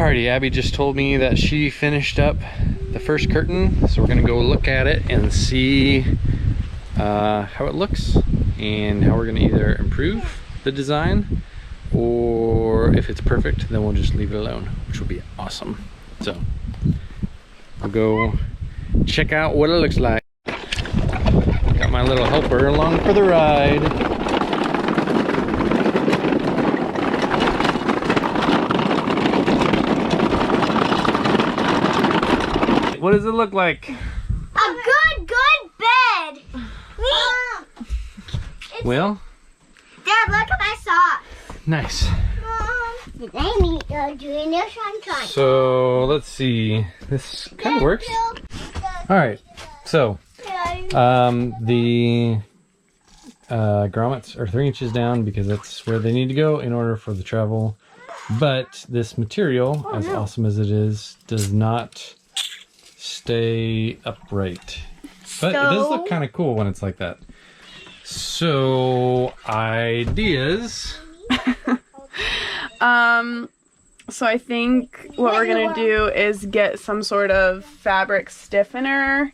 Alrighty, Abby just told me that she finished up the first curtain, so we're gonna go look at it and see how it looks and how we're gonna either improve the design, or if it's perfect, then we'll just leave it alone, which will be awesome. So I'll go check out what it looks like. Got my little helper along for the ride. What does it look like? A good bed. Well, Dad, look at my socks. nice. Mom, doing this one. So let's see. This kind of works. All right. So the grommets are 3 inches down because that's where they need to go in order for the travel. But this material, as awesome as it is, does not stay upright. But it does look kind of cool when it's like that. So ideas. So I think what we're gonna do is get some sort of fabric stiffener,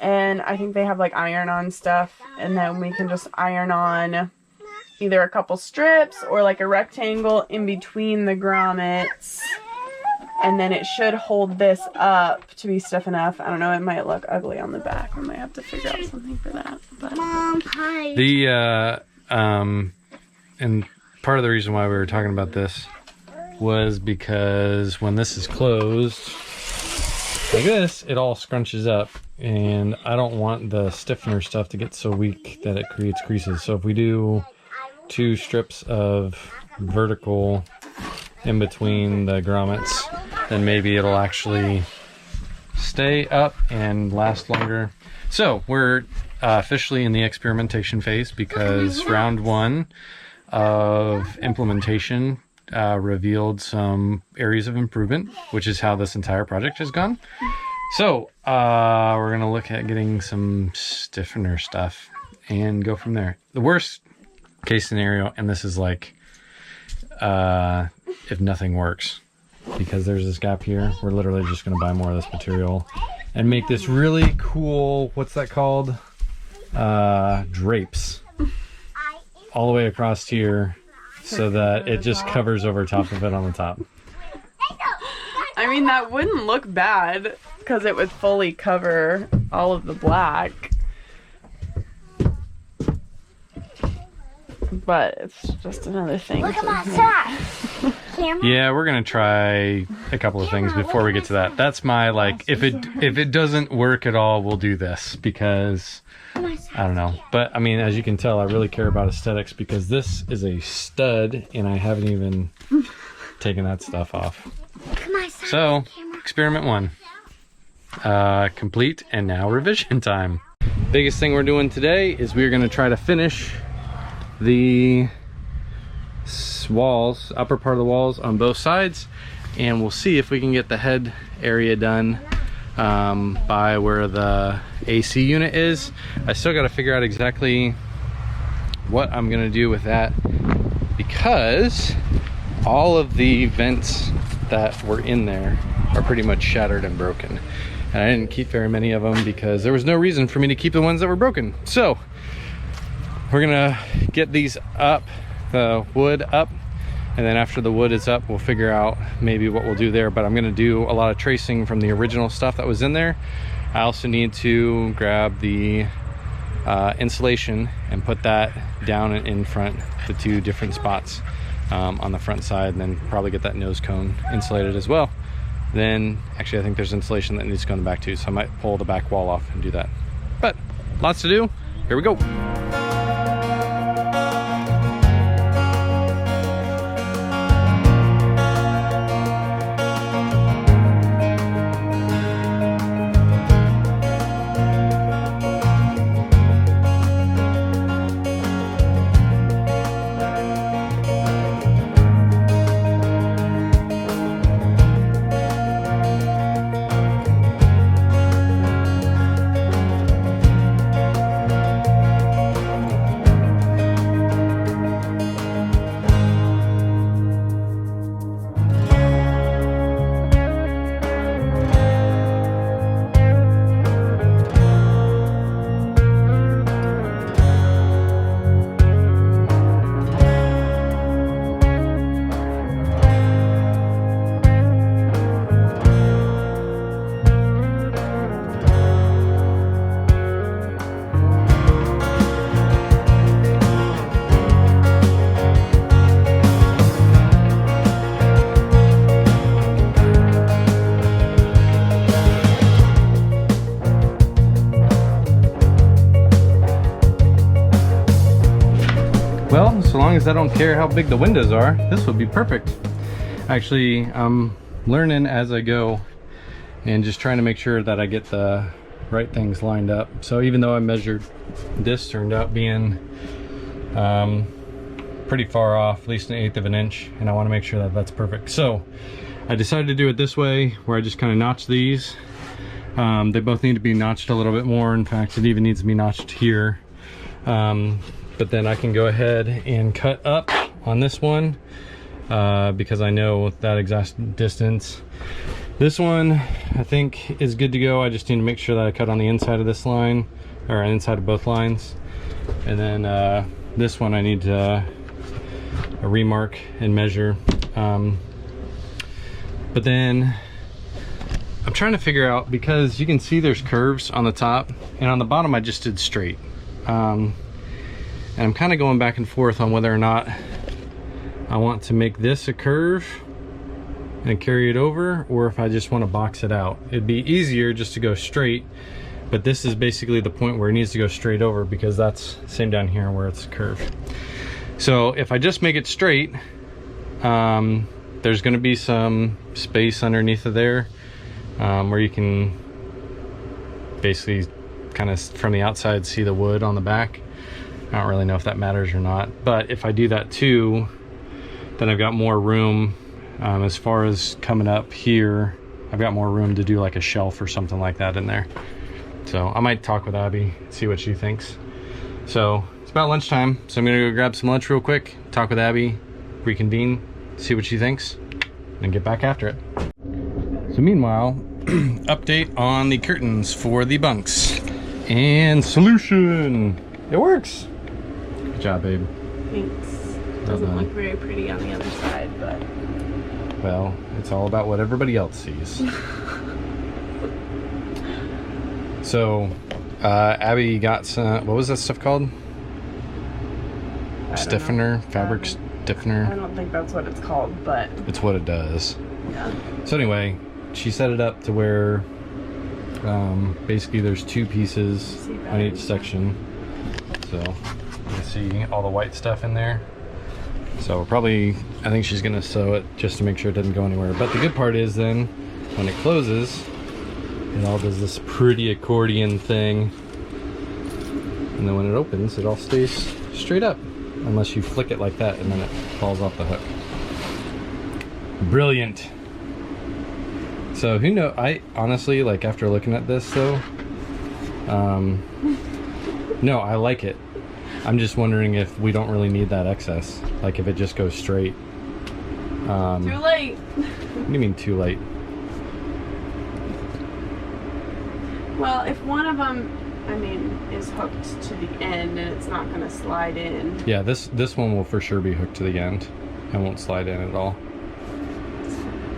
and I think they have like iron-on stuff, and then we can just iron on either a couple strips or like a rectangle in between the grommets, and then it should hold this up to be stiff enough. I don't know, it might look ugly on the back. We might have to figure out something for that. But Mom, hi. The and part of the reason why we were talking about this was because when this is closed like this, it all scrunches up, and I don't want the stiffener stuff to get so weak that it creates creases. So if we do 2 strips of vertical in between the grommets, then maybe it'll actually stay up and last longer. So we're officially in the experimentation phase because round 1 of implementation revealed some areas of improvement, which is how this entire project has gone. So we're gonna look at getting some stiffener stuff and go from there. The worst case scenario, and this is like if nothing works, because there's this gap here, we're literally just gonna buy more of this material and make this really cool, what's that called, drapes all the way across here, so that it just covers over top of it on the top. I mean, that wouldn't look bad because it would fully cover all of the black. But it's just another thing. Look at my socks. Camera. Yeah, we're gonna try a couple of things before we get to that. That's my, like, if it doesn't work at all, we'll do this, because I don't know. But I mean, as you can tell, I really care about aesthetics, because this is a stud and I haven't even taken that stuff off. So experiment 1 complete, and now revision time. Biggest thing we're doing today is we're going to try to finish the walls, upper part of the walls on both sides, and we'll see if we can get the head area done by where the AC unit is. I still got to figure out exactly what I'm gonna do with that, because all of the vents that were in there are pretty much shattered and broken, and I didn't keep very many of them because there was no reason for me to keep the ones that were broken. So we're gonna get these up, the wood up, and then after the wood is up, we'll figure out maybe what we'll do there. But I'm gonna do a lot of tracing from the original stuff that was in there. I also need to grab the insulation and put that down in front, the 2 different spots on the front side, and then probably get that nose cone insulated as well. Then, actually, I think there's insulation that needs to go in the back too, so I might pull the back wall off and do that. But lots to do. Here we go. so long as I don't care how big the windows are, this would be perfect. Actually, I'm learning as I go and just trying to make sure that I get the right things lined up. So even though I measured, this turned out being pretty far off, at least 1/8 of an inch, and I want to make sure that that's perfect. So I decided to do it this way, where I just kind of notch these. They both need to be notched a little bit more. In fact, it even needs to be notched here. But then I can go ahead and cut up on this one because I know that exact distance. This one I think is good to go. I just need to make sure that I cut on the inside of this line, or inside of both lines. And then this one I need to remark and measure. But then I'm trying to figure out, because you can see there's curves on the top, and on the bottom I just did straight. And I'm kind of going back and forth on whether or not I want to make this a curve and carry it over, or if I just want to box it out. It'd be easier just to go straight, but this is basically the point where it needs to go straight over, because that's same down here where it's curved. So if I just make it straight, there's going to be some space underneath of there where you can basically kind of from the outside see the wood on the back. I don't really know if that matters or not, but if I do that too, then I've got more room. As far as coming up here, I've got more room to do like a shelf or something like that in there. So I might talk with Abby, see what she thinks. So it's about lunchtime, so I'm gonna go grab some lunch real quick, talk with Abby, reconvene, see what she thinks, and get back after it. So meanwhile, update on the curtains for the bunks. And solution! It works! Good job, babe. Thanks. Doesn't look very pretty on the other side, but... Well, it's all about what everybody else sees. So, Abby got some, what was that stuff called? Stiffener? Fabric stiffener? I don't think that's what it's called, but... It's what it does. Yeah. So anyway, she set it up to where basically there's 2 pieces on each section. So, you can see all the white stuff in there. So probably, I think she's gonna sew it just to make sure it doesn't go anywhere. But the good part is then, when it closes, it all does this pretty accordion thing. And then when it opens, it all stays straight up. Unless you flick it like that and then it falls off the hook. Brilliant. So who knows, I honestly, like after looking at this though, no, I like it. I'm just wondering if we don't really need that excess. Like if it just goes straight. Too late. What do you mean too late? Well, if one of them, I mean, is hooked to the end and it's not going to slide in. Yeah, this one will for sure be hooked to the end. It won't slide in at all.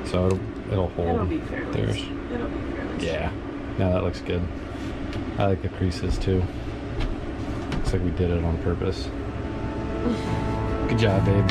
So it'll hold. It'll be fairly. It'll be fairly. Yeah. No, that looks good. I like the creases too. Looks like we did it on purpose. Good job, babe.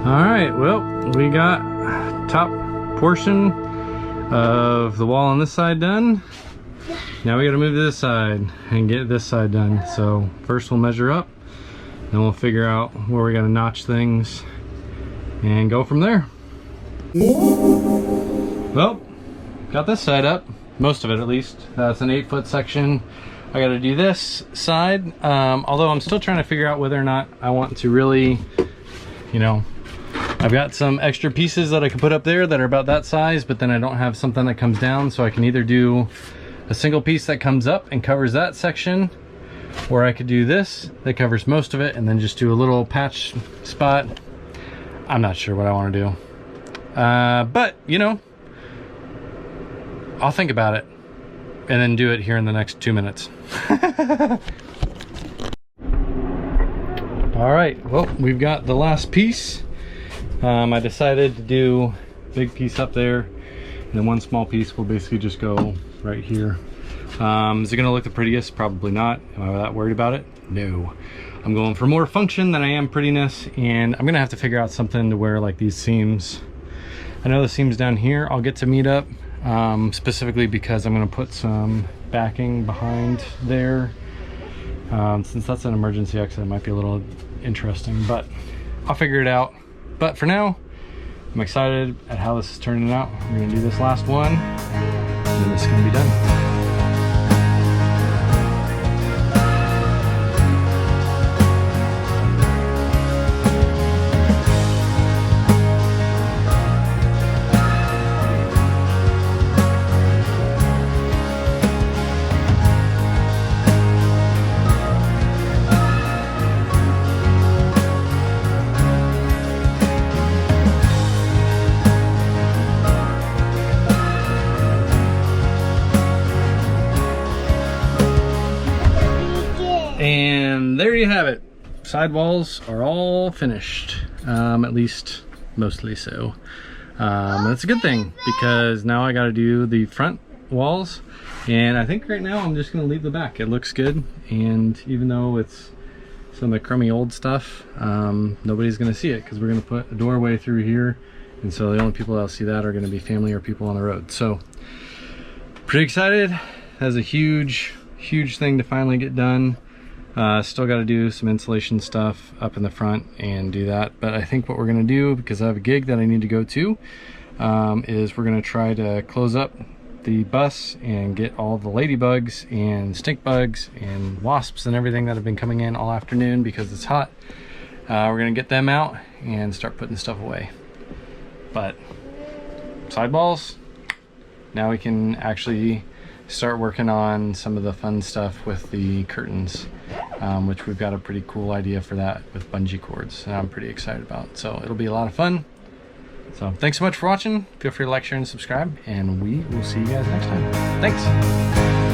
Alright, well, we got top portion of the wall on this side done. Now we gotta move to this side and get this side done. So first we'll measure up, then we'll figure out where we gotta notch things and go from there. Well, got this side up, most of it at least. That's an 8-foot section. I gotta do this side, although I'm still trying to figure out whether or not I want to really, you know, I've got some extra pieces that I can put up there that are about that size, but then I don't have something that comes down, so I can either do a single piece that comes up and covers that section, Or I could do this that covers most of it and then just do a little patch spot. I'm not sure what I want to do. But, you know, I'll think about it and then do it here in the next 2 minutes. All right, well, we've got the last piece. I decided to do a big piece up there, and then one small piece will basically just go right here. Is it gonna look the prettiest? Probably not. Am I that worried about it? No. I'm going for more function than I am prettiness, and I'm gonna have to figure out something to where like these seams, I know the seams down here I'll get to meet up, specifically because I'm gonna put some backing behind there. Since that's an emergency exit, it might be a little interesting, but I'll figure it out. But for now, I'm excited at how this is turning out. We're gonna do this last one, and then this is gonna be done. And there you have it. Sidewalls are all finished, at least mostly so. That's a good thing because now I got to do the front walls, and I think right now I'm just going to leave the back. It looks good, and even though it's some of the crummy old stuff, nobody's going to see it because we're going to put a doorway through here, and so the only people that'll see that are going to be family or people on the road. So pretty excited. That's a huge thing to finally get done. Still got to do some insulation stuff up in the front and do that, but I think what we're going to do, because I have a gig that I need to go to, is we're going to try to close up the bus and get all the ladybugs and stink bugs and wasps and everything that have been coming in all afternoon because it's hot. We're going to get them out and start putting stuff away. But sidewalls, now we can actually start working on some of the fun stuff with the curtains, which we've got a pretty cool idea for that with bungee cords, and I'm pretty excited about. So it'll be a lot of fun. So thanks so much for watching. Feel free to like, share, and subscribe, and we will see you guys next time. Thanks.